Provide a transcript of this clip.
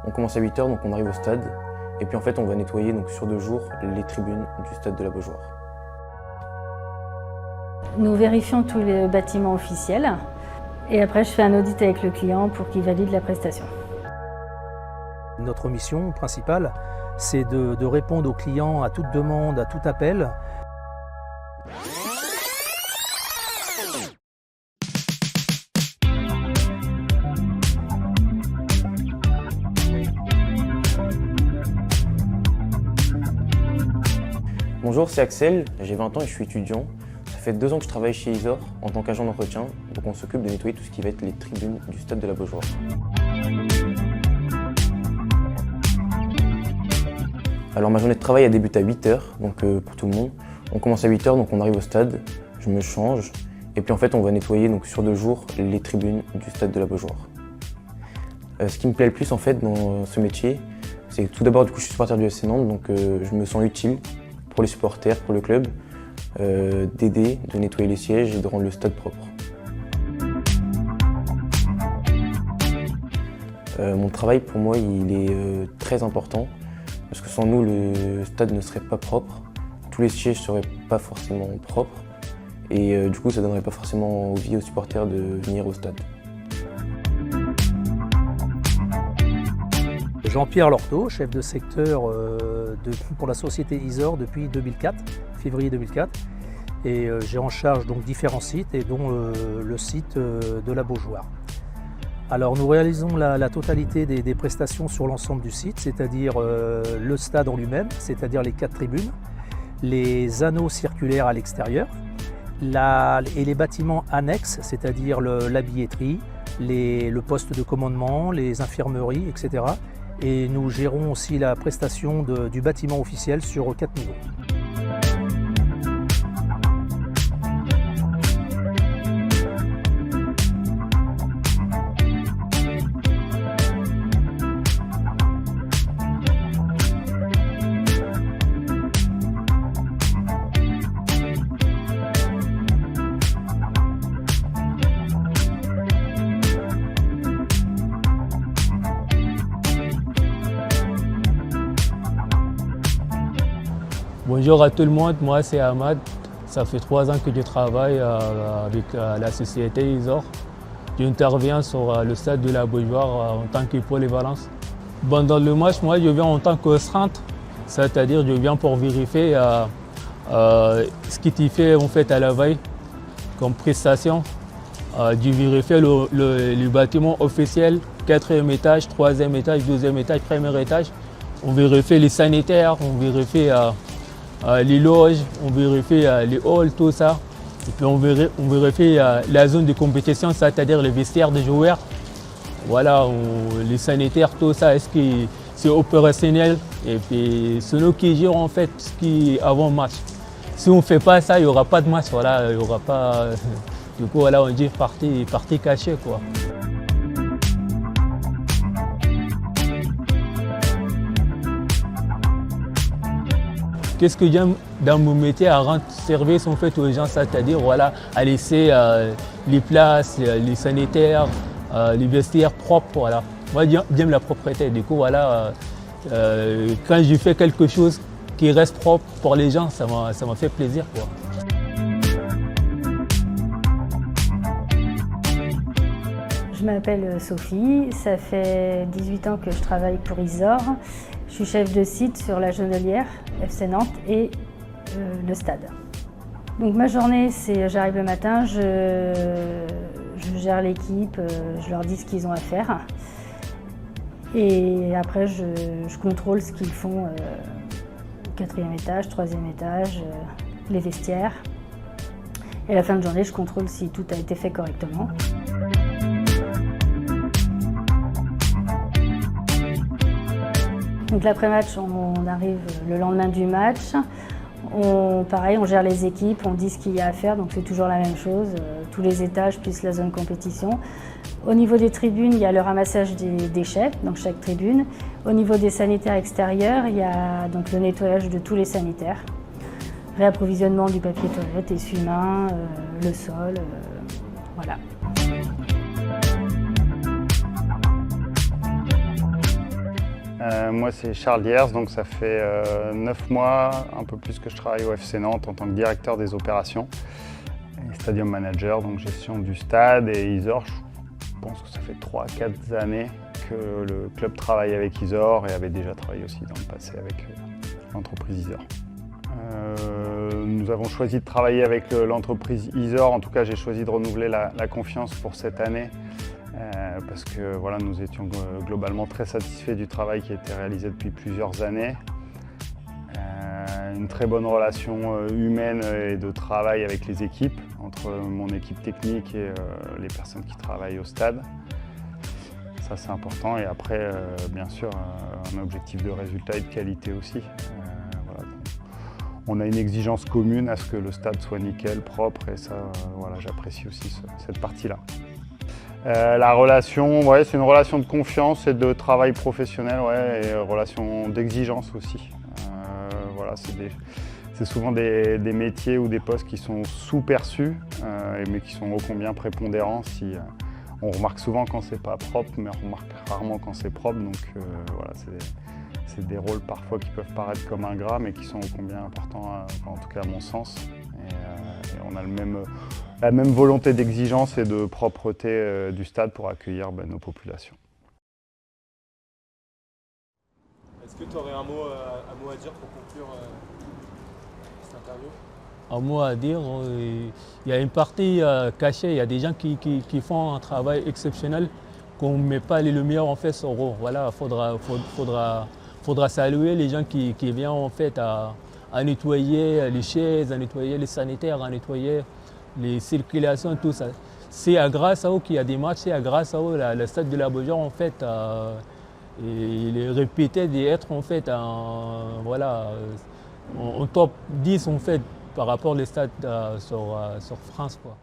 On commence à 8 h, donc on arrive au stade. Et puis en fait, on va nettoyer donc, sur 2 jours les tribunes du stade de la Beaujoire. Nous vérifions tous les bâtiments officiels. Et après, je fais un audit avec le client pour qu'il valide la prestation. Notre mission principale, c'est de répondre aux clients à toute demande, à tout appel. Bonjour, c'est Axel, j'ai 20 ans et je suis étudiant. Ça fait 2 ans que je travaille chez Isor en tant qu'agent d'entretien, donc on s'occupe de nettoyer tout ce qui va être les tribunes du stade de la Beaujoire. Alors ma journée de travail elle débute à 8 h, donc pour tout le monde. On commence à 8 h, donc on arrive au stade, je me change, et puis en fait on va nettoyer donc, sur 2 jours les tribunes du stade de la Beaujoire. Ce qui me plaît le plus en fait dans ce métier, c'est que tout d'abord du coup je suis supporter du FC Nantes, donc je me sens utile pour les supporters, pour le club, d'aider, de nettoyer les sièges et de rendre le stade propre. Mon travail pour moi il est très important parce que sans nous le stade ne serait pas propre, tous les sièges ne seraient pas forcément propres et du coup ça ne donnerait pas forcément envie aux supporters de venir au stade. Jean-Pierre Lorteau, chef de secteur pour la société Isor depuis 2004, février 2004. Et j'ai en charge donc différents sites et dont le site de la Beaujoire. Alors nous réalisons la totalité des prestations sur l'ensemble du site, c'est-à-dire le stade en lui-même, c'est-à-dire les 4 tribunes, les anneaux circulaires à l'extérieur et les bâtiments annexes, c'est-à-dire la billetterie, le poste de commandement, les infirmeries, etc. Et nous gérons aussi la prestation du bâtiment officiel sur 4 niveaux. Bonjour à tout le monde, moi c'est Ahmad. Ça fait 3 ans que je travaille avec la société Isor. J'interviens sur le stade de la Beaujoire en tant que polyvalence. Dans le match, moi je viens en tant que restreinte, c'est-à-dire je viens pour vérifier ce qui t'y fait en fait à la veille comme prestation. Je vérifie le bâtiment officiel, 4e étage, 3e étage, 2e étage, 1er étage. On vérifie les sanitaires, on vérifie les loges, on vérifie les halls, tout ça. Et puis on vérifie la zone de compétition, c'est-à-dire les vestiaires des joueurs. Voilà, les sanitaires, tout ça, est-ce que c'est opérationnel? Et puis c'est nous qui gérons en fait ce qui est avant match. Si on ne fait pas ça, il n'y aura pas de match, voilà, il y aura pas. Du coup, voilà, on dit partie cachée, quoi. Qu'est-ce que j'aime dans mon métier à rendre service en fait aux gens, c'est-à-dire voilà, à laisser les places, les sanitaires, les vestiaires propres. Voilà. Moi j'aime la propreté, du coup voilà, quand je fais quelque chose qui reste propre pour les gens, ça m'a fait plaisir, quoi. Je m'appelle Sophie, ça fait 18 ans que je travaille pour Isor. Je suis chef de site sur la Genelière, FC Nantes et le stade. Donc ma journée, c'est j'arrive le matin, je gère l'équipe, je leur dis ce qu'ils ont à faire. Et après, je contrôle ce qu'ils font au 4e étage, 3e étage, les vestiaires. Et à la fin de journée, je contrôle si tout a été fait correctement. Donc l'après-match, on arrive le lendemain du match. Pareil, on gère les équipes, on dit ce qu'il y a à faire, donc c'est toujours la même chose. Tous les étages plus la zone compétition. Au niveau des tribunes, il y a le ramassage des déchets dans chaque tribune. Au niveau des sanitaires extérieurs, il y a donc le nettoyage de tous les sanitaires. Réapprovisionnement du papier toilette, essuie-mains, le sol, voilà. Moi, c'est Charles Diers, donc ça fait 9 mois, un peu plus que je travaille au FC Nantes en tant que directeur des opérations et stadium manager, donc gestion du stade et Isor. Je pense que ça fait 3-4 années que le club travaille avec Isor et avait déjà travaillé aussi dans le passé avec l'entreprise Isor. Nous avons choisi de travailler avec l'entreprise Isor, en tout cas j'ai choisi de renouveler la confiance pour cette année parce que voilà, nous étions globalement très satisfaits du travail qui a été réalisé depuis plusieurs années. Une très bonne relation humaine et de travail avec les équipes, entre mon équipe technique et les personnes qui travaillent au stade. Ça c'est important et après bien sûr un objectif de résultat et de qualité aussi. Voilà. On a une exigence commune à ce que le stade soit nickel, propre et ça voilà, j'apprécie aussi cette partie-là. La relation, ouais, c'est une relation de confiance et de travail professionnel, ouais, et relation d'exigence aussi. Voilà, c'est souvent des métiers ou des postes qui sont sous-perçus, mais qui sont ô combien prépondérants. On remarque souvent quand c'est pas propre, mais on remarque rarement quand c'est propre. Donc voilà, c'est des rôles parfois qui peuvent paraître comme ingrats, mais qui sont ô combien importants, en tout cas à mon sens. Et on a la même volonté d'exigence et de propreté du stade pour accueillir nos populations. Est-ce que tu aurais un mot à dire pour conclure cette interview? Un mot à dire, il y a une partie cachée, il y a des gens qui font un travail exceptionnel, qu'on ne met pas les lumières en fait sur eux. Voilà, faudra saluer les gens qui viennent en fait à nettoyer les chaises, à nettoyer les sanitaires, à nettoyer les circulations, tout ça. C'est grâce à eux qu'il y a des matchs, c'est grâce à eux le stade de la Beaujoire en fait. Il est répété d'être en fait voilà, en top 10 en fait par rapport aux stades sur France, quoi.